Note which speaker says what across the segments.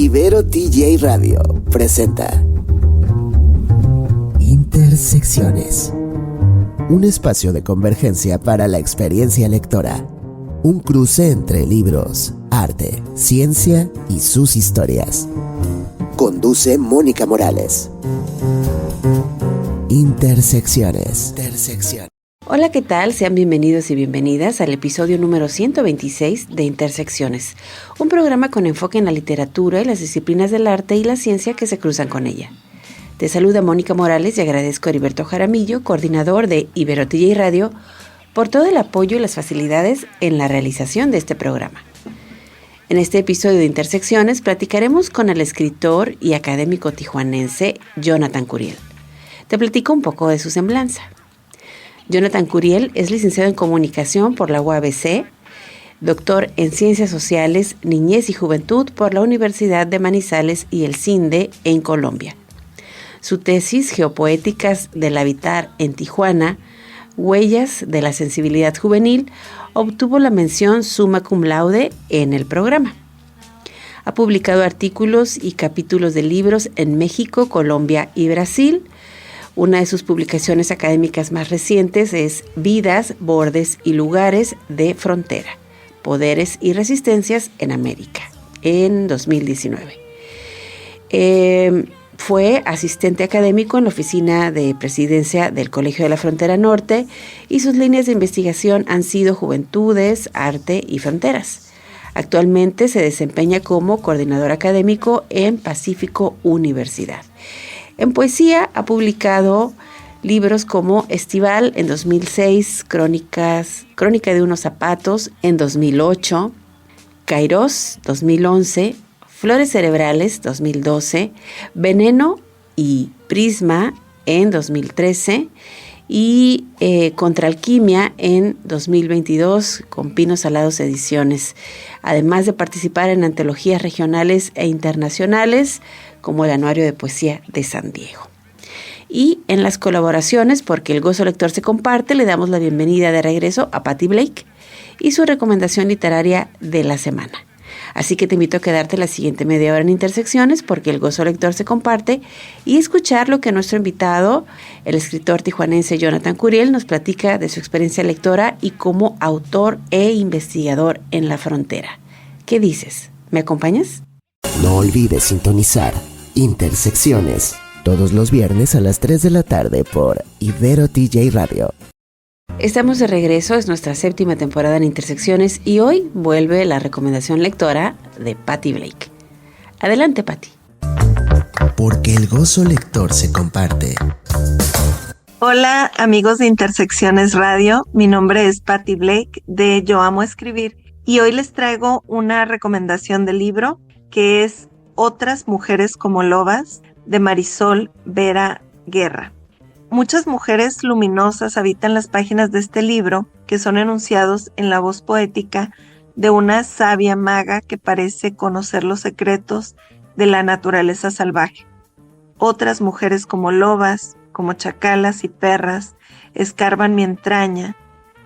Speaker 1: Ibero TJ Radio presenta Intersecciones, un espacio de convergencia para la experiencia lectora, un cruce entre libros, arte, ciencia y sus historias. Conduce Mónica Morales. Intersecciones.
Speaker 2: Hola, ¿qué tal? Sean bienvenidos y bienvenidas al episodio número 126 de Intersecciones, un programa con enfoque en la literatura y las disciplinas del arte y la ciencia que se cruzan con ella. Te saluda Mónica Morales y agradezco a Heriberto Jaramillo, coordinador de Ibero TJ Radio, por todo el apoyo y las facilidades en la realización de este programa. En este episodio de Intersecciones platicaremos con el escritor y académico tijuanense Jonathan Curiel. Te platico un poco de su semblanza. Jonathan Curiel es licenciado en Comunicación por la UABC, doctor en Ciencias Sociales, Niñez y Juventud por la Universidad de Manizales y el CINDE en Colombia. Su tesis, Geopoéticas del Habitar en Tijuana, Huellas de la Sensibilidad Juvenil, obtuvo la mención summa cum laude en el programa. Ha publicado artículos y capítulos de libros en México, Colombia y Brasil. Una de sus publicaciones académicas más recientes es Vidas, Bordes y Lugares de Frontera, Poderes y Resistencias en América, en 2019. Fue asistente académico en la oficina de presidencia del Colegio de la Frontera Norte y sus líneas de investigación han sido Juventudes, Arte y Fronteras. Actualmente se desempeña como coordinador académico en Pacífico Universidad. En poesía ha publicado libros como Estival en 2006, Crónica de unos zapatos en 2008, Kairos 2011, Flores cerebrales 2012, Veneno y Prisma en 2013 y Contralquimia en 2022 con Pinos Alados Ediciones, además de participar en antologías regionales e internacionales como el Anuario de Poesía de San Diego. Y en las colaboraciones, porque el gozo lector se comparte, le damos la bienvenida de regreso a Patty Blake y su recomendación literaria de la semana. Así que te invito a quedarte la siguiente media hora en Intersecciones, porque el gozo lector se comparte, y escuchar lo que nuestro invitado, el escritor tijuanense Jonathan Curiel, nos platica de su experiencia lectora y como autor e investigador en la frontera. ¿Qué dices? ¿Me acompañas?
Speaker 1: No olvides sintonizar Intersecciones todos los viernes a las 3 de la tarde por Ibero TJ Radio.
Speaker 2: Estamos de regreso, es nuestra 7ª temporada en Intersecciones y hoy vuelve la recomendación lectora de Patty Blake. Adelante, Patty.
Speaker 1: Porque el gozo lector se comparte.
Speaker 3: Hola amigos de Intersecciones Radio, mi nombre es Patty Blake de Yo Amo Escribir y hoy les traigo una recomendación de libro que es Otras mujeres como lobas de Marisol Vera Guerra. Muchas mujeres luminosas habitan las páginas de este libro, que son enunciados en la voz poética de una sabia maga que parece conocer los secretos de la naturaleza salvaje. Otras mujeres como lobas, como chacalas y perras, escarban mi entraña,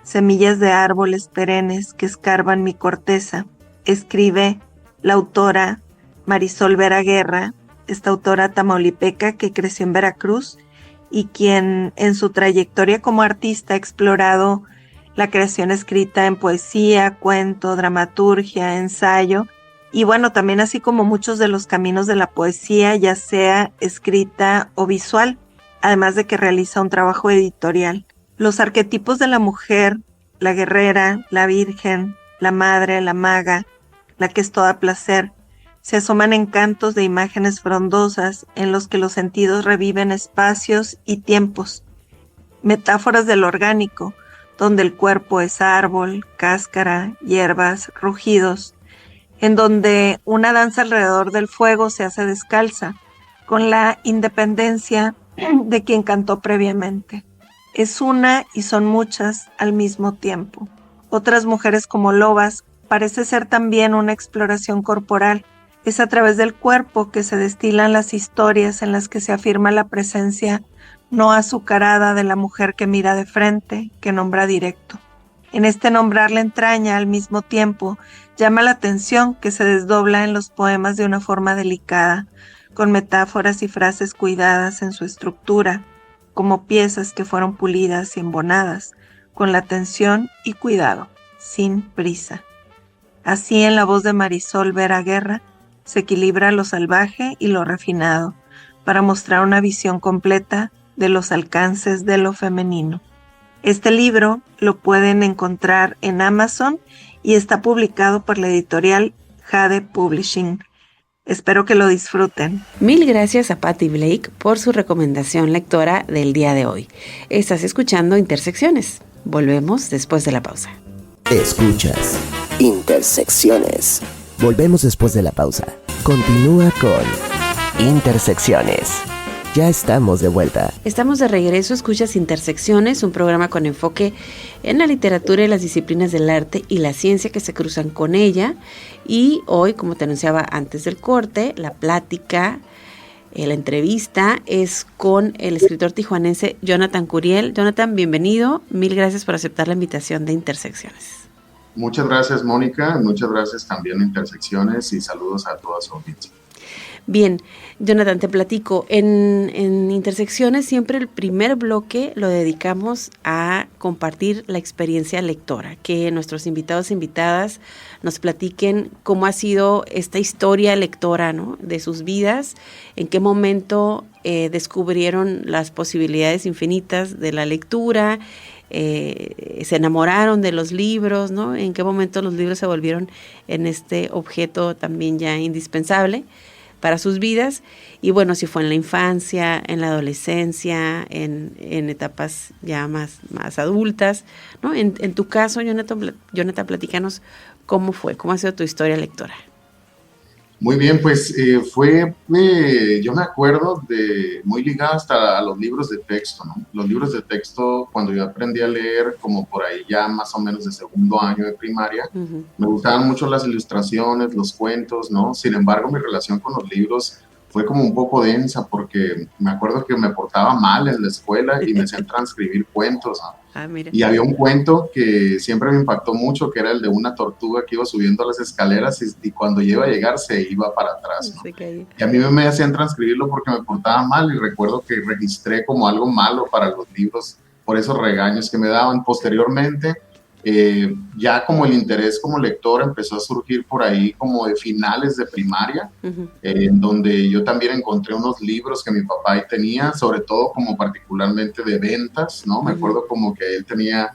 Speaker 3: semillas de árboles perennes que escarban mi corteza, escribe la autora Marisol Vera Guerra, esta autora tamaulipeca que creció en Veracruz y quien en su trayectoria como artista ha explorado la creación escrita en poesía, cuento, dramaturgia, ensayo y bueno, también así como muchos de los caminos de la poesía, ya sea escrita o visual, además de que realiza un trabajo editorial. Los arquetipos de la mujer, la guerrera, la virgen, la madre, la maga, la que es toda placer, se asoman en cantos de imágenes frondosas en los que los sentidos reviven espacios y tiempos. Metáforas del orgánico, donde el cuerpo es árbol, cáscara, hierbas, rugidos, en donde una danza alrededor del fuego se hace descalza, con la independencia de quien cantó previamente. Es una y son muchas al mismo tiempo. Otras mujeres como lobas parece ser también una exploración corporal. Es a través del cuerpo que se destilan las historias en las que se afirma la presencia no azucarada de la mujer que mira de frente, que nombra directo. En este nombrar la entraña al mismo tiempo, llama la atención que se desdobla en los poemas de una forma delicada, con metáforas y frases cuidadas en su estructura, como piezas que fueron pulidas y embonadas, con la atención y cuidado, sin prisa. Así en la voz de Marisol Vera Guerra se equilibra lo salvaje y lo refinado, para mostrar una visión completa de los alcances de lo femenino. Este libro lo pueden encontrar en Amazon y está publicado por la editorial Jade Publishing. Espero que lo disfruten.
Speaker 2: Mil gracias a Patty Blake por su recomendación lectora del día de hoy. Estás escuchando Intersecciones. Volvemos después de la pausa.
Speaker 1: Escuchas Intersecciones. Volvemos después de la pausa. Continúa con Intersecciones. Ya estamos de vuelta.
Speaker 2: Estamos de regreso, escuchas Intersecciones, un programa con enfoque en la literatura y las disciplinas del arte y la ciencia que se cruzan con ella. Y hoy, como te anunciaba antes del corte, la plática, la entrevista es con el escritor tijuanense Jonathan Curiel. Jonathan, bienvenido. Mil gracias por aceptar la invitación de Intersecciones.
Speaker 4: Muchas gracias, Mónica. Muchas gracias también a Intersecciones y saludos a toda su audiencia.
Speaker 2: Bien, Jonathan, te platico. En Intersecciones siempre el primer bloque lo dedicamos a compartir la experiencia lectora, que nuestros invitados e invitadas nos platiquen cómo ha sido esta historia lectora, ¿no?, de sus vidas, en qué momento descubrieron las posibilidades infinitas de la lectura, se enamoraron de los libros, ¿no?, en qué momento los libros se volvieron en este objeto también ya indispensable para sus vidas, y bueno, si fue en la infancia, en la adolescencia, en etapas ya más adultas, ¿no? En tu caso, Jonathan, platícanos cómo ha sido tu historia lectora.
Speaker 4: Muy bien, pues yo me acuerdo de muy ligado hasta a los libros de texto, ¿no? Los libros de texto, cuando yo aprendí a leer, como por ahí ya más o menos de segundo año de primaria, uh-huh. Me gustaban mucho las ilustraciones, los cuentos, ¿no? Sin embargo, mi relación con los libros fue como un poco densa, porque me acuerdo que me portaba mal en la escuela y me hacían transcribir cuentos, ¿no? Y había un cuento que siempre me impactó mucho, que era el de una tortuga que iba subiendo las escaleras y cuando iba a llegar se iba para atrás, ¿no? Y a mí me hacían transcribirlo porque me portaba mal, y recuerdo que registré como algo malo para los libros por esos regaños que me daban. Posteriormente, ya como el interés como lector empezó a surgir por ahí como de finales de primaria, uh-huh. En donde yo también encontré unos libros que mi papá ahí tenía, sobre todo como particularmente de ventas, ¿no? Uh-huh. Me acuerdo como que él tenía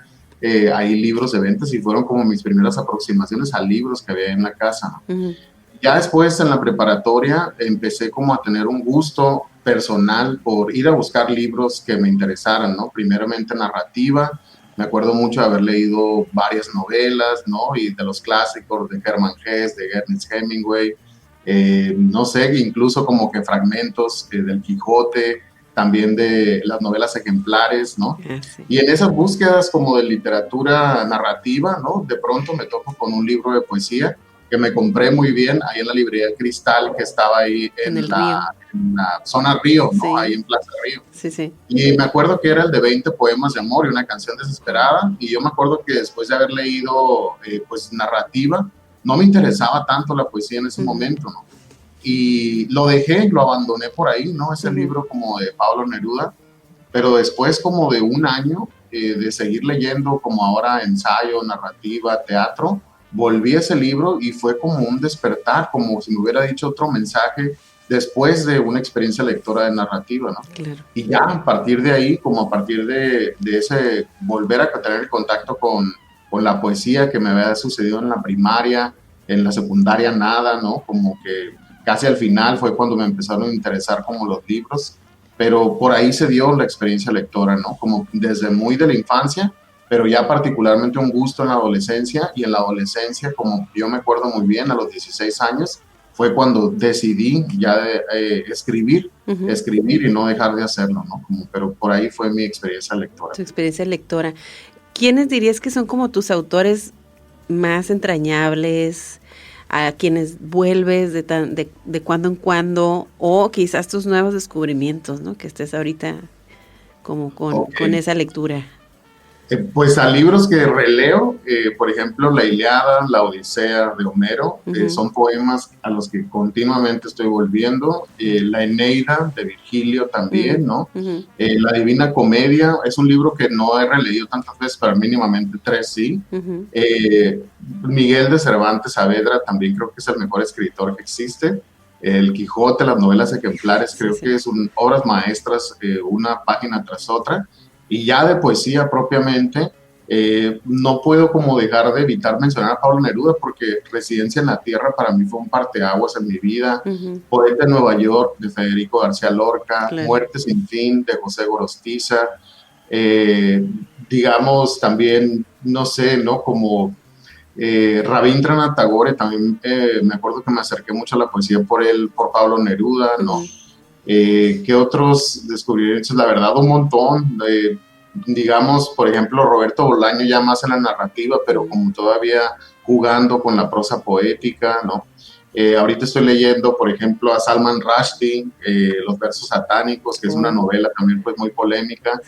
Speaker 4: ahí libros de ventas y fueron como mis primeras aproximaciones a libros que había en la casa, ¿no? Uh-huh. Ya después en la preparatoria empecé como a tener un gusto personal por ir a buscar libros que me interesaran, ¿no? Primeramente narrativa. Me acuerdo mucho de haber leído varias novelas, ¿no? Y de los clásicos de Hermann Hesse, de Ernest Hemingway, no sé, incluso como que fragmentos del Quijote, también de las novelas ejemplares, ¿no? Sí. Y en esas búsquedas como de literatura narrativa, ¿no? De pronto me topo con un libro de poesía que me compré muy bien ahí en la librería Cristal, que estaba ahí en la zona Río, ¿no? Sí. Ahí en Plaza Río.
Speaker 2: Sí, sí.
Speaker 4: Y me acuerdo que era el de 20 poemas de amor y una canción desesperada, y yo me acuerdo que después de haber leído pues narrativa, no me interesaba tanto la poesía en ese uh-huh. momento, ¿no? Y lo dejé, lo abandoné por ahí, ¿no? Ese uh-huh. libro como de Pablo Neruda, pero después como de un año de seguir leyendo como ahora ensayo, narrativa, teatro, volví a ese libro y fue como un despertar, como si me hubiera dicho otro mensaje después de una experiencia lectora de narrativa, ¿no? Claro. Y ya a partir de ahí, como a partir de ese volver a tener el contacto con la poesía que me había sucedido en la primaria, en la secundaria nada, ¿no? Como que casi al final fue cuando me empezaron a interesar como los libros, pero por ahí se dio la experiencia lectora, ¿no? Como desde muy de la infancia, pero ya particularmente un gusto en la adolescencia, y en la adolescencia, como yo me acuerdo muy bien, a los 16 años, fue cuando decidí ya escribir y no dejar de hacerlo, ¿no? Pero por ahí fue mi experiencia lectora.
Speaker 2: Tu experiencia lectora. ¿Quiénes dirías que son como tus autores más entrañables, a quienes vuelves de cuando en cuando, o quizás tus nuevos descubrimientos, ¿no? Que estés ahorita como con esa lectura?
Speaker 4: Pues a libros que releo, por ejemplo, La Ilíada, La Odisea de Homero, son poemas a los que continuamente estoy volviendo. La Eneida de Virgilio también, ¿no? La Divina Comedia es un libro que no he releído tantas veces, pero mínimamente 3 sí. Miguel de Cervantes Saavedra también creo que es el mejor escritor que existe. El Quijote, las novelas ejemplares, creo que son obras maestras, una página tras otra. Y ya de poesía propiamente, no puedo como dejar de evitar mencionar a Pablo Neruda, porque Residencia en la Tierra para mí fue un parteaguas en mi vida. Poeta de Nueva York de Federico García Lorca, Muerte sin fin de José Gorostiza, digamos también, no sé, ¿no? Como Rabindranath Tagore, también me acuerdo que me acerqué mucho a la poesía por Pablo Neruda, ¿no? ¿Qué otros descubrimientos? La verdad, un montón. Digamos, por ejemplo, Roberto Bolaño ya más en la narrativa, pero como todavía jugando con la prosa poética, ¿no? Ahorita estoy leyendo, por ejemplo, a Salman Rushdie, Los versos satánicos, que es una novela también pues muy polémica.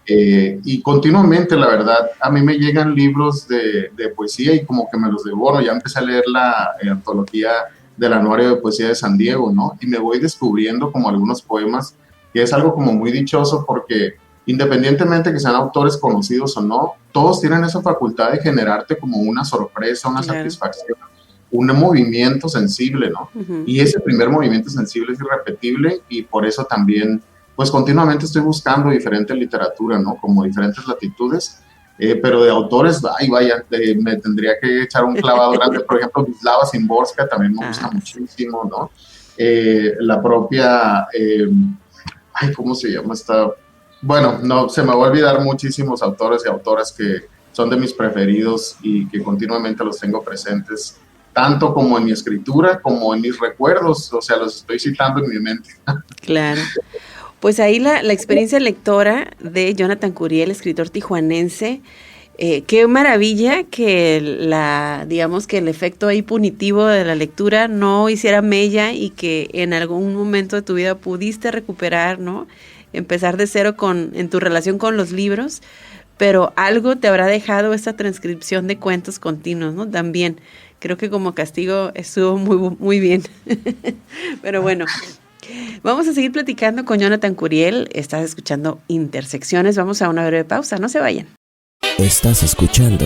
Speaker 4: Y continuamente, la verdad, a mí me llegan libros de poesía y como que me los devoro. Ya empecé a leer la antología del Anuario de Poesía de San Diego, ¿no? Y me voy descubriendo como algunos poemas, que es algo como muy dichoso, porque independientemente que sean autores conocidos o no, todos tienen esa facultad de generarte como una sorpresa, una satisfacción, un movimiento sensible, ¿no? Y ese primer movimiento sensible es irrepetible, y por eso también, pues continuamente estoy buscando diferente literatura, ¿no? Como diferentes latitudes, pero de autores, ay, vaya, me tendría que echar un clavado grande. Por ejemplo, Wisława Szymborska también me gusta muchísimo, ¿no? La propia, ay, ¿cómo se llama esta? Bueno, no, se me va a olvidar muchísimos autores y autoras que son de mis preferidos y que continuamente los tengo presentes, tanto como en mi escritura como en mis recuerdos, o sea, los estoy citando en mi mente.
Speaker 2: Claro. Pues ahí la experiencia lectora de Jonathan Curiel, escritor tijuanense, qué maravilla que digamos que el efecto ahí punitivo de la lectura no hiciera mella y que en algún momento de tu vida pudiste recuperar, ¿no? Empezar de cero en tu relación con los libros, pero algo te habrá dejado esta transcripción de cuentos continuos, ¿no? También creo que como castigo estuvo muy, muy bien. Pero bueno, vamos a seguir platicando con Jonathan Curiel. Estás escuchando Intersecciones. Vamos a una breve pausa, no se vayan.
Speaker 1: Estás escuchando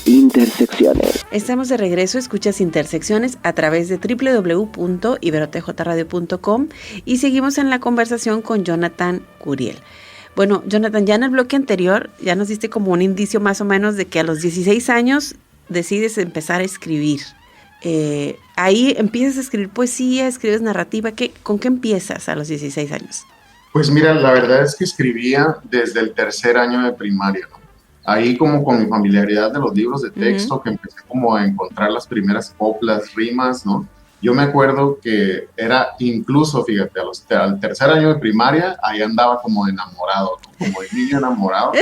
Speaker 1: Intersecciones.
Speaker 2: Estamos de regreso, escuchas Intersecciones a través de www.iberotjradio.com y seguimos en la conversación con Jonathan Curiel. Bueno, Jonathan, ya en el bloque anterior ya nos diste como un indicio más o menos de que a los 16 años decides empezar a escribir. Ahí empiezas a escribir poesía, escribes narrativa. ¿Con qué empiezas a los 16 años?
Speaker 4: Pues mira, la verdad es que escribía desde el tercer año de primaria, ¿no? Ahí como con mi familiaridad de los libros de texto, que empecé como a encontrar las primeras coplas, rimas, ¿no? Yo me acuerdo que era incluso, fíjate, al tercer año de primaria, ahí andaba como de enamorado, ¿no? Como de niño enamorado,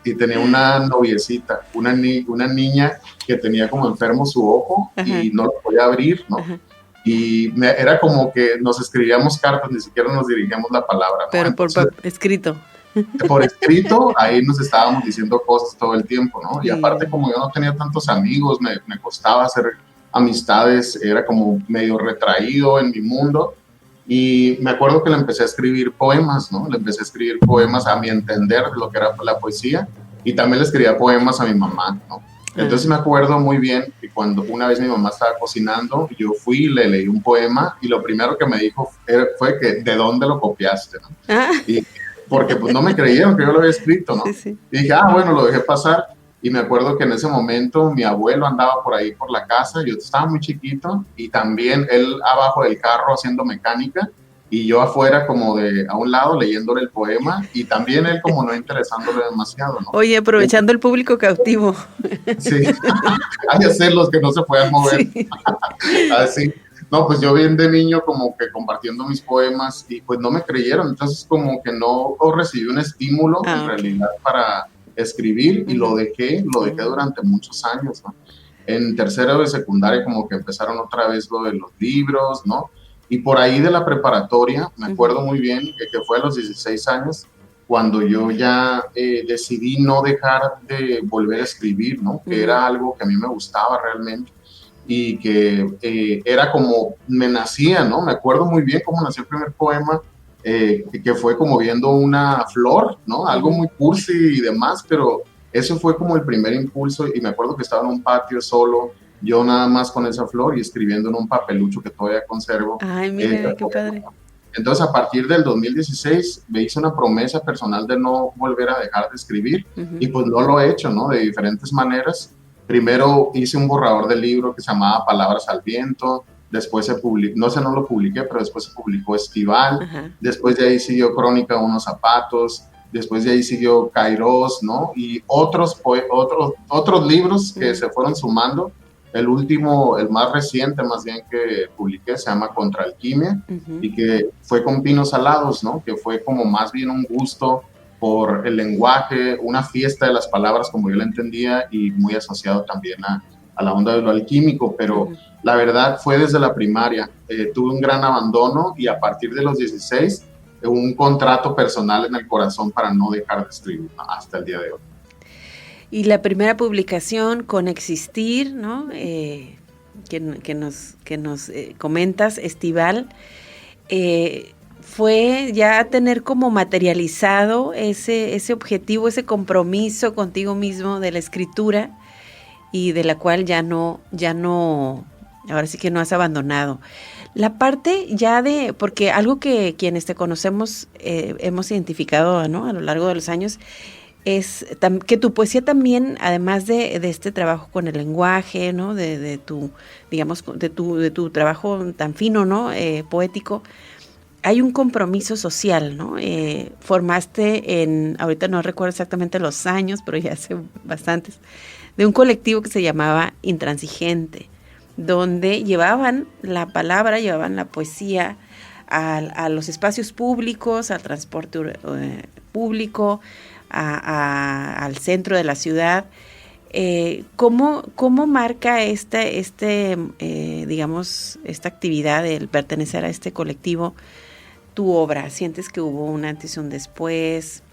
Speaker 4: y tenía una noviecita, una niña que tenía como enfermo su ojo y no lo podía abrir, ¿no? Y era como que nos escribíamos cartas, ni siquiera nos dirigíamos la palabra, ¿no?
Speaker 2: Pero
Speaker 4: Entonces,
Speaker 2: por escrito.
Speaker 4: Por escrito, ahí nos estábamos diciendo cosas todo el tiempo, ¿no? Y aparte, como yo no tenía tantos amigos, me costaba hacer amistades, era como medio retraído en mi mundo, y me acuerdo que le empecé a escribir poemas, ¿no? Le empecé a escribir poemas a mi entender de lo que era la poesía, y también le escribía poemas a mi mamá, ¿no? Entonces me acuerdo muy bien que cuando una vez mi mamá estaba cocinando, yo fui y le leí un poema, y lo primero que me dijo fue que, ¿de dónde lo copiaste, no? Y porque pues no me creyeron que yo lo había escrito, ¿no? Sí. Y dije, bueno, lo dejé pasar. Y me acuerdo que en ese momento mi abuelo andaba por ahí por la casa, yo estaba muy chiquito, y también él abajo del carro haciendo mecánica, y yo afuera como a un lado leyéndole el poema, y también él como no interesándole demasiado, ¿no?
Speaker 2: Oye, aprovechando el público cautivo.
Speaker 4: Sí, hay que ser los que no se puedan mover. Sí. Así. No, pues yo bien de niño como que compartiendo mis poemas, y pues no me creyeron, entonces como que no recibí un estímulo en realidad para escribir, y lo dejé durante muchos años, ¿no? En tercero de secundaria como que empezaron otra vez lo de los libros, ¿no? Y por ahí de la preparatoria, me acuerdo muy bien que fue a los 16 años, cuando yo ya decidí no dejar de volver a escribir, ¿no? Que era algo que a mí me gustaba realmente y que era como me nacía, ¿no? Me acuerdo muy bien cómo nació el primer poema, que fue como viendo una flor, ¿no? Algo muy cursi y demás, pero eso fue como el primer impulso y me acuerdo que estaba en un patio solo, yo nada más con esa flor y escribiendo en un papelucho que todavía conservo.
Speaker 2: Ay, mira, qué padre.
Speaker 4: Entonces, a partir del 2016, me hice una promesa personal de no volver a dejar de escribir y pues no lo he hecho, ¿no? De diferentes maneras. Primero hice un borrador del libro que se llamaba Palabras al Viento, después se publicó, no lo publiqué, pero después se publicó Estival, después de ahí siguió Crónica de unos zapatos, después de ahí siguió Kairos, ¿no? Y otros libros que se fueron sumando. El último, el más reciente más bien que publiqué, se llama Contra Alquimia, y que fue con Pinos Salados, ¿no? Que fue como más bien un gusto por el lenguaje, una fiesta de las palabras como yo la entendía y muy asociado también a la onda de lo alquímico, pero la verdad fue desde la primaria. Tuve un gran abandono y a partir de los 16, un contrato personal en el corazón para no dejar de escribir, ¿no? Hasta el día de hoy.
Speaker 2: Y la primera publicación con Existir, ¿no? Que nos comentas, Estival, fue ya tener como materializado ese objetivo, ese compromiso contigo mismo de la escritura y de la cual ya no, ahora sí que no has abandonado. La parte ya porque algo que quienes te conocemos hemos identificado, ¿no? A lo largo de los años, es que tu poesía también, además de este trabajo con el lenguaje, ¿no? De tu, digamos, de tu trabajo tan fino, ¿no? Poético, hay un compromiso social, ¿no? Formaste ahorita no recuerdo exactamente los años, pero ya hace bastantes, de un colectivo que se llamaba Intransigente, donde llevaban la palabra, llevaban la poesía a los espacios públicos, al transporte público, al centro de la ciudad. ¿Cómo marca digamos, esta actividad del pertenecer a este colectivo tu obra? ¿Sientes que hubo un antes y un después?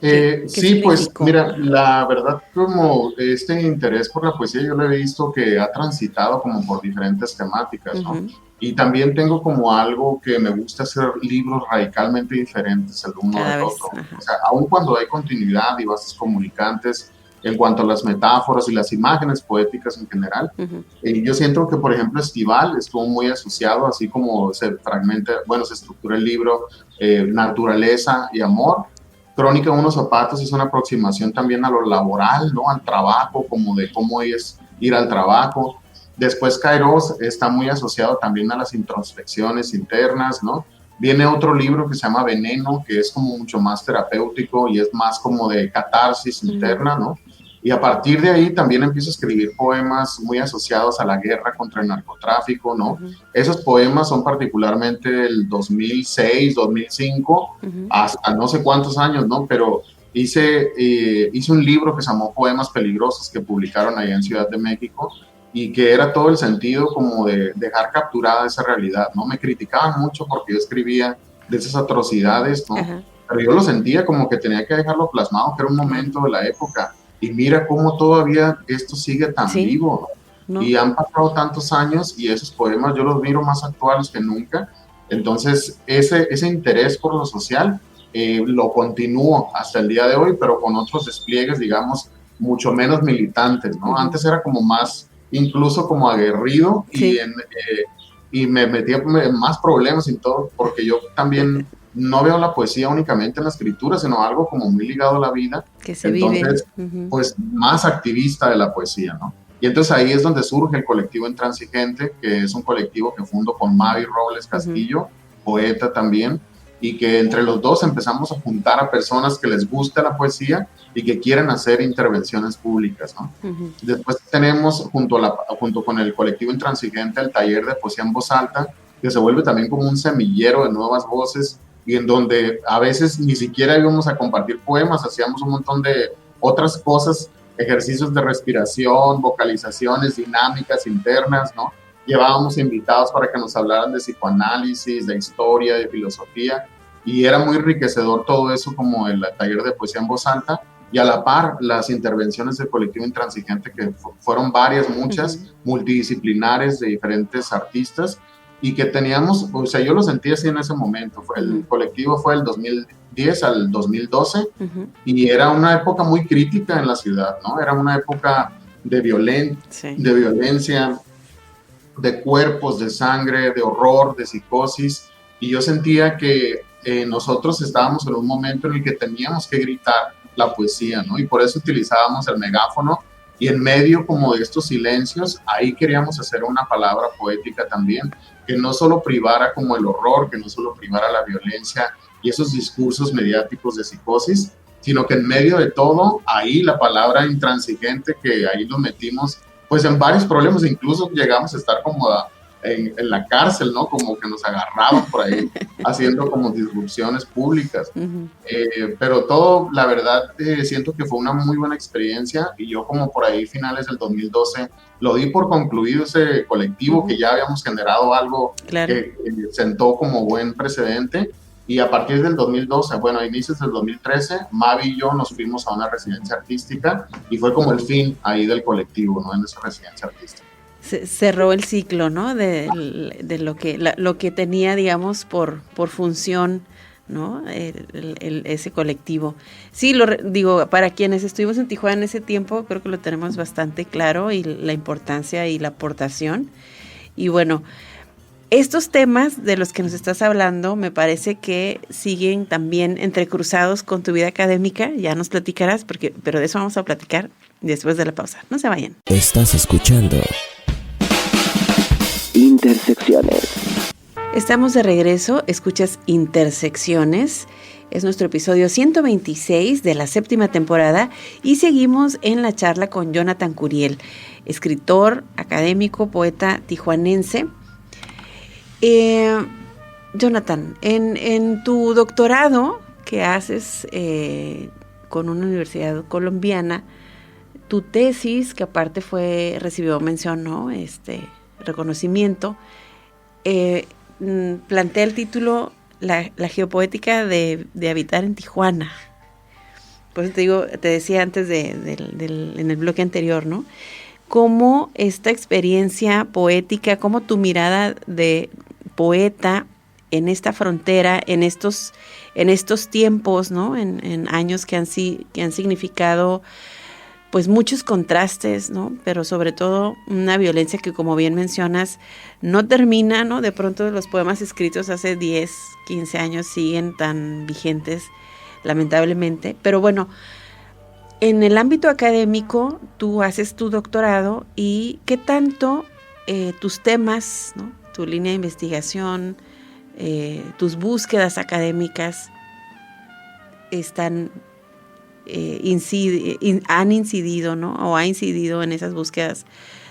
Speaker 2: ¿Qué
Speaker 4: sí, pues mira, la verdad como este interés por la poesía yo lo he visto que ha transitado como por diferentes temáticas, ¿no? Y también tengo como algo que me gusta hacer libros radicalmente diferentes el uno del otro. O sea, aun cuando hay continuidad y bases comunicantes en cuanto a las metáforas y las imágenes poéticas en general, yo siento que, por ejemplo, Estival estuvo muy asociado, así como se estructura el libro, naturaleza y amor. Crónica de unos zapatos es una aproximación también a lo laboral, ¿no? Al trabajo, como de cómo es ir al trabajo. Después Kairos está muy asociado también a las introspecciones internas, ¿no? Viene otro libro que se llama Veneno, que es como mucho más terapéutico y es más como de catarsis interna, ¿no? Y a partir de ahí también empiezo a escribir poemas muy asociados a la guerra contra el narcotráfico, ¿no? Esos poemas son particularmente del 2006, 2005, hasta no sé cuántos años, ¿no? Pero hice un libro que se llamó Poemas Peligrosos, que publicaron allá en Ciudad de México, y que era todo el sentido como de dejar capturada esa realidad, ¿no? Me criticaban mucho porque yo escribía de esas atrocidades, ¿no? Pero yo lo sentía como que tenía que dejarlo plasmado, que era un momento de la época. Y mira cómo todavía esto sigue tan vivo, ¿no? Y han pasado tantos años y esos poemas yo los miro más actuales que nunca. Entonces, ese interés por lo social lo continúo hasta el día de hoy, pero con otros despliegues, digamos, mucho menos militantes, ¿no? Antes era como más, incluso como aguerrido, y me metía en más problemas y todo, porque yo también no veo la poesía únicamente en la escritura, sino algo como muy ligado a la vida.
Speaker 2: Que se vive.
Speaker 4: Pues más activista de la poesía, ¿no? Y entonces ahí es donde surge el colectivo Intransigente, que es un colectivo que fundo con Mavi Robles Castillo, poeta también, y que entre los dos empezamos a juntar a personas que les gusta la poesía y que quieren hacer intervenciones públicas, ¿no? Después tenemos, junto con el colectivo Intransigente, el taller de poesía en voz alta, que se vuelve también como un semillero de nuevas voces, y en donde a veces ni siquiera íbamos a compartir poemas, hacíamos un montón de otras cosas, ejercicios de respiración, vocalizaciones, dinámicas internas, ¿no? Llevábamos invitados para que nos hablaran de psicoanálisis, de historia, de filosofía, y era muy enriquecedor todo eso, como el taller de poesía en voz alta, y a la par las intervenciones del colectivo Intransigente, que fueron varias, muchas, multidisciplinares de diferentes artistas, y que teníamos, o sea, yo lo sentí así en ese momento. El colectivo fue del 2010 al 2012, y era una época muy crítica en la ciudad, ¿no? Era una época de violencia, de cuerpos, de sangre, de horror, de psicosis, y yo sentía que nosotros estábamos en un momento en el que teníamos que gritar la poesía, ¿no? Y por eso utilizábamos el megáfono, y en medio como de estos silencios, ahí queríamos hacer una palabra poética también, que no solo privara como el horror, que no solo privara la violencia y esos discursos mediáticos de psicosis, sino que en medio de todo, ahí la palabra intransigente, que ahí lo metimos, pues en varios problemas, incluso llegamos a estar como en la cárcel, ¿no? Como que nos agarraban por ahí haciendo como disrupciones públicas. Pero todo, la verdad, siento que fue una muy buena experiencia, y yo como por ahí finales del 2012 lo di por concluido ese colectivo, que ya habíamos generado algo que sentó como buen precedente. Y a partir del 2012, bueno, a inicios del 2013, Mavi y yo nos fuimos a una residencia artística, y fue como el fin ahí del colectivo, ¿no? En esa residencia artística.
Speaker 2: Cerró el ciclo, ¿no? De lo que tenía, digamos, por función, ¿no? Ese colectivo. Sí, digo, para quienes estuvimos en Tijuana en ese tiempo, creo que lo tenemos bastante claro, y la importancia y la aportación. Y bueno, estos temas de los que nos estás hablando me parece que siguen también entrecruzados con tu vida académica. Ya nos platicarás, pero de eso vamos a platicar después de la pausa. No se vayan.
Speaker 1: Estás escuchando Intersecciones.
Speaker 2: Estamos de regreso, escuchas Intersecciones. Es nuestro episodio 126 de la 7ª temporada, y seguimos en la charla con Jonathan Curiel, escritor, académico, poeta tijuanense. Jonathan, en tu doctorado que haces con una universidad colombiana, tu tesis, que aparte recibió mención, ¿no? Reconocimiento, plantea el título la geopoética de habitar en Tijuana. Por eso te decía antes en el bloque anterior, ¿no? Cómo esta experiencia poética, cómo tu mirada de poeta en esta frontera, en estos tiempos, ¿no? En años que han significado pues muchos contrastes, ¿no? Pero sobre todo una violencia que, como bien mencionas, no termina, ¿no? De pronto los poemas escritos hace 10, 15 años siguen tan vigentes, lamentablemente. Pero bueno, en el ámbito académico tú haces tu doctorado, y ¿qué tanto tus temas, ¿no? Tu línea de investigación, tus búsquedas académicas han incidido, ¿no? O ha incidido en esas búsquedas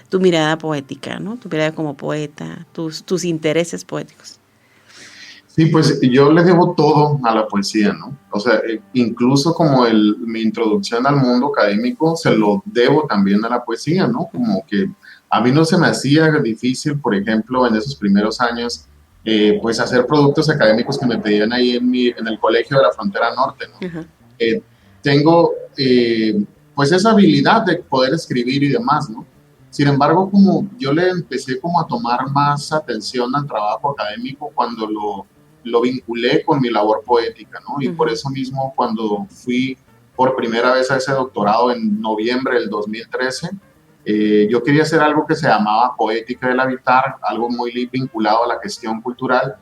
Speaker 2: tu mirada poética, ¿no? Tu mirada como poeta, tus intereses poéticos.
Speaker 4: Sí, pues yo le debo todo a la poesía, ¿no? O sea, incluso como mi introducción al mundo académico se lo debo también a la poesía, ¿no? Como que a mí no se me hacía difícil, por ejemplo, en esos primeros años, pues hacer productos académicos que me pedían ahí en el Colegio de la Frontera Norte, ¿no? Tengo pues esa habilidad de poder escribir y demás, ¿no? Sin embargo, como yo le empecé como a tomar más atención al trabajo académico cuando lo vinculé con mi labor poética, ¿no? Y por eso mismo, cuando fui por primera vez a ese doctorado en noviembre del 2013, yo quería hacer algo que se llamaba Poética del Habitar, algo muy vinculado a la gestión cultural.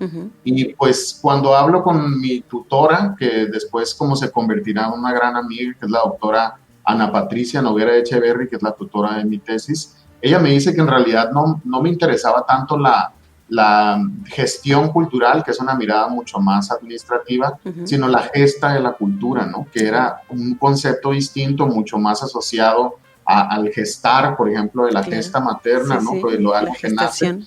Speaker 4: Y pues cuando hablo con mi tutora, que después como se convertirá en una gran amiga, que es la doctora Ana Patricia Noguera Echeverry, que es la tutora de mi tesis, ella me dice que en realidad no me interesaba tanto la gestión cultural, que es una mirada mucho más administrativa, sino la gesta de la cultura, ¿no? Que era un concepto distinto, mucho más asociado al gestar, por ejemplo, de la gesta materna, ¿no? Pues algo que nace.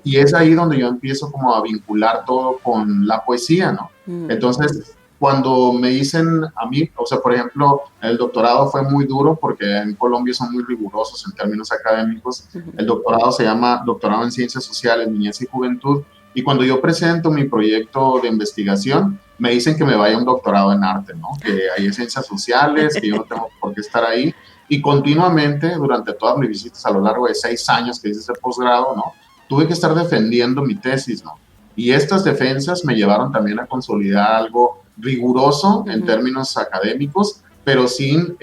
Speaker 4: Y es ahí donde yo empiezo como a vincular todo con la poesía, ¿no? Entonces, cuando me dicen a mí, o sea, por ejemplo, el doctorado fue muy duro porque en Colombia son muy rigurosos en términos académicos. El doctorado se llama Doctorado en Ciencias Sociales, Niñez y Juventud. Y cuando yo presento mi proyecto de investigación, me dicen que me vaya a un doctorado en arte, ¿no? Que hay ciencias sociales, que yo no tengo por qué estar ahí. Y continuamente, durante todas mis visitas a lo largo de 6 años que hice ese posgrado, ¿no? Tuve que estar defendiendo mi tesis, ¿no? Y estas defensas me llevaron también a consolidar algo riguroso en términos académicos, pero sin,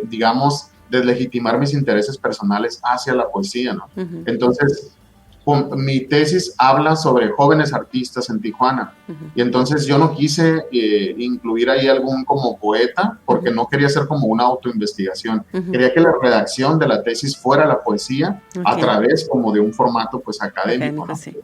Speaker 4: digamos, deslegitimar mis intereses personales hacia la poesía, ¿no? Entonces, mi tesis habla sobre jóvenes artistas en Tijuana, y entonces yo no quise incluir ahí algún como poeta, porque no quería hacer como una autoinvestigación. Quería que la redacción de la tesis fuera la poesía a través como de un formato pues académico, ¿no?
Speaker 2: Sí.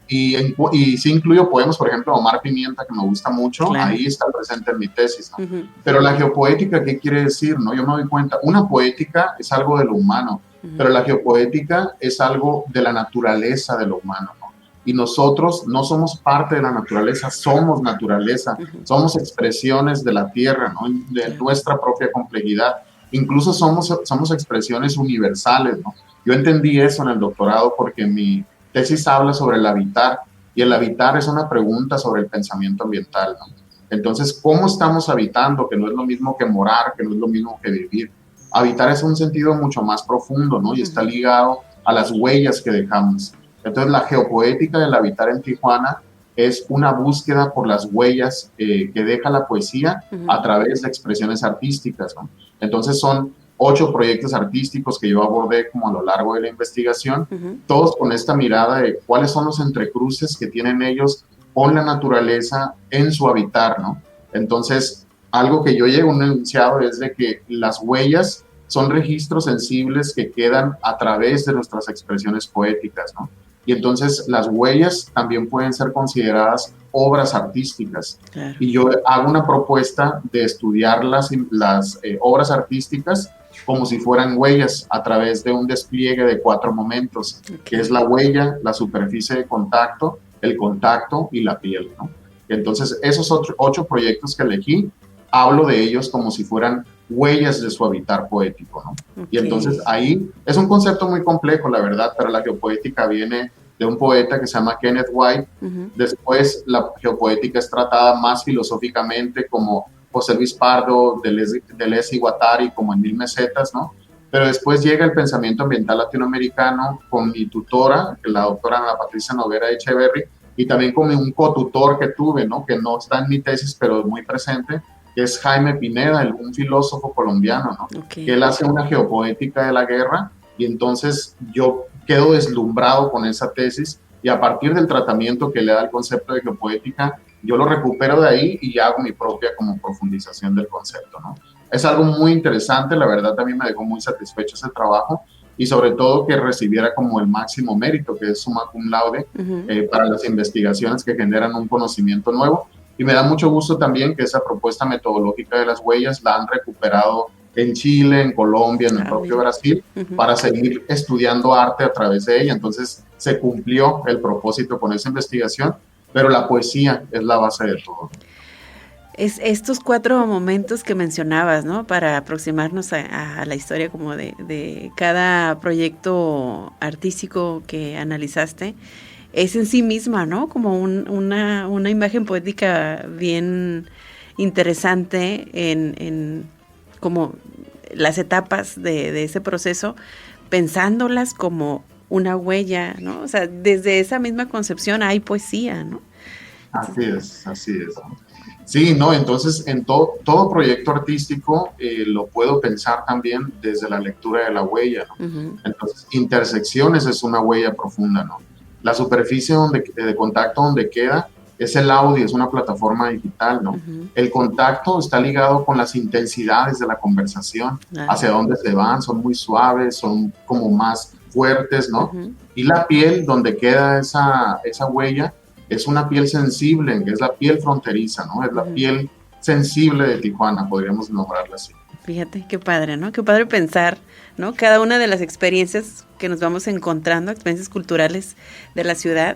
Speaker 4: Y sí incluyo poemas, por ejemplo, Omar Pimienta, que me gusta mucho, claro. Ahí está presente en mi tesis, ¿no? Pero la geopoética, ¿qué quiere decir? ¿No? Yo me doy cuenta, una poética es algo de lo humano, pero la geopoética es algo de la naturaleza de lo humano, ¿no? Y nosotros no somos parte de la naturaleza, somos naturaleza, somos expresiones de la tierra, ¿no? De nuestra propia complejidad. Incluso somos expresiones universales, ¿no? Yo entendí eso en el doctorado porque mi tesis habla sobre el habitar, y el habitar es una pregunta sobre el pensamiento ambiental, ¿no? Entonces, ¿cómo estamos habitando? Que no es lo mismo que morar, que no es lo mismo que vivir. Habitar es un sentido mucho más profundo, ¿no? Y está ligado a las huellas que dejamos. Entonces, la geopoética del habitar en Tijuana es una búsqueda por las huellas que deja la poesía a través de expresiones artísticas, ¿no? Entonces, son 8 proyectos artísticos que yo abordé como a lo largo de la investigación, todos con esta mirada de cuáles son los entrecruces que tienen ellos con la naturaleza en su habitar, ¿no? Entonces, algo que yo llego a un enunciado es de que las huellas son registros sensibles que quedan a través de nuestras expresiones poéticas, ¿no? Y entonces las huellas también pueden ser consideradas obras artísticas. Claro. Y yo hago una propuesta de estudiar las obras artísticas como si fueran huellas a través de un despliegue de 4 momentos, que es la huella, la superficie de contacto, el contacto y la piel, ¿no? Entonces, esos 8 proyectos que elegí, hablo de ellos como si fueran huellas de su habitar poético, ¿no? Y entonces ahí es un concepto muy complejo, la verdad, pero la geopoética viene de un poeta que se llama Kenneth White. Después la geopoética es tratada más filosóficamente como José Luis Pardo, Deleuze y Guattari, como en 1000 mesetas, ¿no? Pero después llega el pensamiento ambiental latinoamericano con mi tutora, la doctora Ana Patricia Noguera Echeverry, y también con un cotutor que tuve, ¿no? Que no está en mi tesis, pero es muy presente, que es Jaime Pineda, un filósofo colombiano, ¿no? Que él hace una geopoética de la guerra, y entonces yo quedo deslumbrado con esa tesis, y a partir del tratamiento que le da el concepto de geopoética, yo lo recupero de ahí y hago mi propia como profundización del concepto, ¿no? Es algo muy interesante, la verdad también me dejó muy satisfecho ese trabajo, y sobre todo que recibiera como el máximo mérito, que es summa cum laude, para las investigaciones que generan un conocimiento nuevo. Y me da mucho gusto también que esa propuesta metodológica de las huellas la han recuperado en Chile, en Colombia, en el propio Brasil, para seguir estudiando arte a través de ella. Entonces se cumplió el propósito con esa investigación, pero la poesía es la base de todo.
Speaker 2: Es estos 4 momentos que mencionabas, ¿no? Para aproximarnos a la historia como de cada proyecto artístico que analizaste, es en sí misma, ¿no? Como una imagen poética bien interesante en como las etapas de ese proceso, pensándolas como una huella, ¿no? O sea, desde esa misma concepción hay poesía, ¿no?
Speaker 4: Así es, ¿no? Sí, no, entonces en todo proyecto artístico lo puedo pensar también desde la lectura de la huella, ¿no? Entonces, intersecciones es una huella profunda, ¿no? La superficie de contacto donde queda es el audio, es una plataforma digital, ¿no? El contacto está ligado con las intensidades de la conversación, hacia dónde se van, son muy suaves, son como más fuertes, ¿no? Y la piel, donde queda esa huella, es una piel sensible, que es la piel fronteriza, ¿no? Es la piel sensible de Tijuana, podríamos nombrarla así.
Speaker 2: Fíjate, qué padre, ¿no? Qué padre pensar, ¿no? Cada una de las experiencias que nos vamos encontrando, experiencias culturales de la ciudad,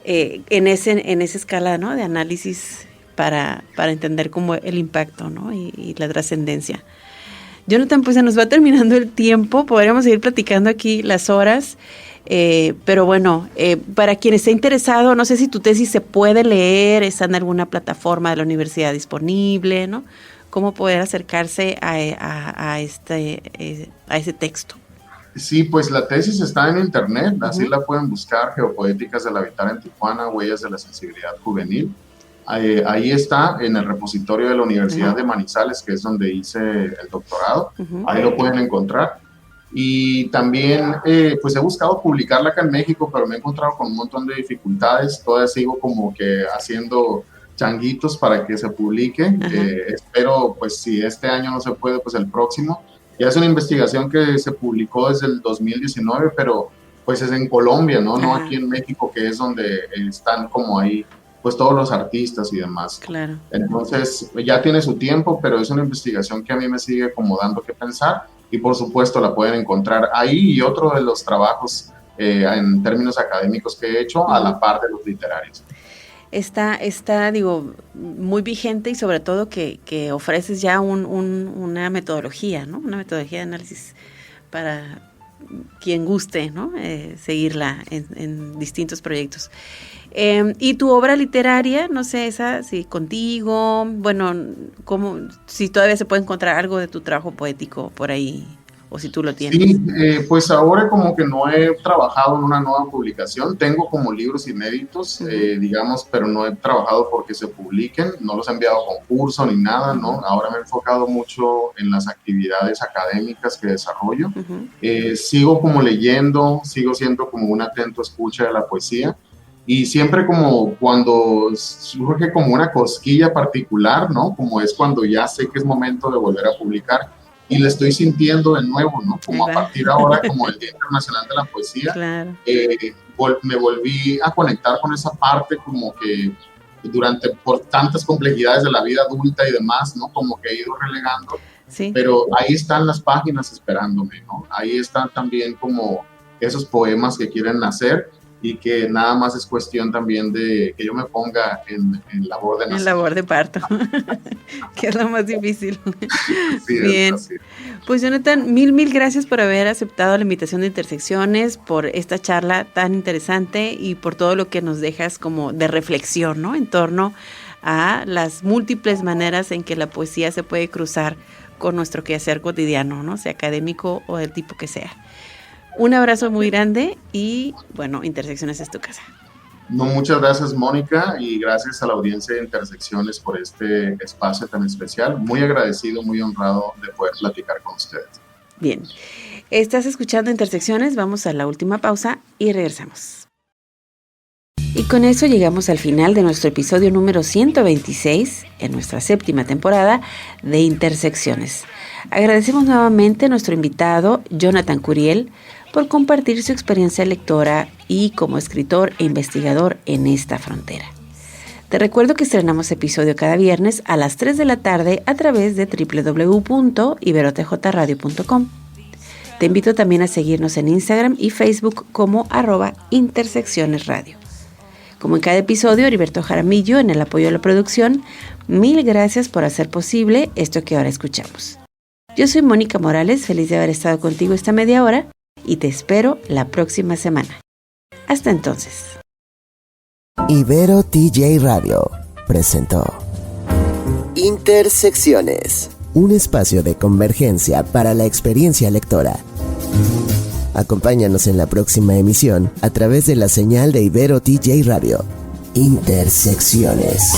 Speaker 2: en esa escala, ¿no? De análisis para entender como el impacto, ¿no? Y la trascendencia. Jonathan, pues se nos va terminando el tiempo, podríamos seguir platicando aquí las horas. Pero bueno, para quien esté interesado, no sé si tu tesis se puede leer, está en alguna plataforma de la universidad disponible, ¿no? ¿Cómo poder acercarse a ese texto?
Speaker 4: Sí, pues la tesis está en internet, así la pueden buscar, Geopoéticas del Habitar en Tijuana, Huellas de la Sensibilidad Juvenil. Ahí está, en el repositorio de la Universidad de Manizales, que es donde hice el doctorado, ahí lo pueden encontrar. Y también, pues he buscado publicarla acá en México, pero me he encontrado con un montón de dificultades, todavía sigo como que haciendo changuitos para que se publique, espero, pues si este año no se puede, pues el próximo. Ya es una investigación que se publicó desde el 2019, pero pues es en Colombia, ¿no? No aquí en México, que es donde están como ahí, pues todos los artistas y demás.
Speaker 2: Claro.
Speaker 4: Entonces, ya tiene su tiempo, pero es una investigación que a mí me sigue como dando que pensar y por supuesto la pueden encontrar ahí y otro de los trabajos en términos académicos que he hecho a la par de los literarios.
Speaker 2: Está, digo, muy vigente y sobre todo que ofreces ya una metodología, ¿no? Una metodología de análisis para quien guste, ¿no? Seguirla en distintos proyectos. Y tu obra literaria, no sé, esa, si contigo, bueno, si todavía se puede encontrar algo de tu trabajo poético por ahí, o si tú lo tienes.
Speaker 4: Sí, pues ahora como que no he trabajado en una nueva publicación, tengo como libros inéditos, digamos, pero no he trabajado porque se publiquen, no los he enviado a concurso ni nada, ¿no? Ahora me he enfocado mucho en las actividades académicas que desarrollo. Sigo como leyendo, sigo siendo como un atento escucha de la poesía, y siempre como cuando surge como una cosquilla particular, ¿no? Como es cuando ya sé que es momento de volver a publicar, y le estoy sintiendo de nuevo, ¿no? Como a partir ahora, como el Día Internacional de la Poesía,
Speaker 2: claro.
Speaker 4: Me volví a conectar con esa parte como que por tantas complejidades de la vida adulta y demás, ¿no? Como que he ido relegando,
Speaker 2: sí.
Speaker 4: Pero ahí están las páginas esperándome, ¿no? Ahí están también como esos poemas que quieren nacer y que nada más es cuestión también de que yo me ponga en labor de nacer.
Speaker 2: En labor de parto, que es lo más difícil.
Speaker 4: Sí,
Speaker 2: bien. Pues Jonathan, mil gracias por haber aceptado la invitación de Intersecciones, por esta charla tan interesante y por todo lo que nos dejas como de reflexión, ¿no? En torno a las múltiples maneras en que la poesía se puede cruzar con nuestro quehacer cotidiano, ¿no? Sea académico o del tipo que sea. Un abrazo muy grande y, bueno, Intersecciones es tu casa.
Speaker 4: No, muchas gracias, Mónica, y gracias a la audiencia de Intersecciones por este espacio tan especial. Muy agradecido, muy honrado de poder platicar con ustedes.
Speaker 2: Bien, estás escuchando Intersecciones, vamos a la última pausa y regresamos. Y con eso llegamos al final de nuestro episodio número 126, en nuestra 7ª temporada de Intersecciones. Agradecemos nuevamente a nuestro invitado, Jonathan Curiel, por compartir su experiencia lectora y como escritor e investigador en esta frontera. Te recuerdo que estrenamos episodio cada viernes a las 3 de la tarde a través de www.iberotjradio.com. Te invito también a seguirnos en Instagram y Facebook como @interseccionesradio. Como en cada episodio, Heriberto Jaramillo en el apoyo a la producción. Mil gracias por hacer posible esto que ahora escuchamos. Yo soy Mónica Morales, feliz de haber estado contigo esta media hora y te espero la próxima semana. Hasta entonces.
Speaker 1: Ibero TJ Radio presentó Intersecciones, un espacio de convergencia para la experiencia lectora. Acompáñanos en la próxima emisión a través de la señal de Ibero TJ Radio. Intersecciones.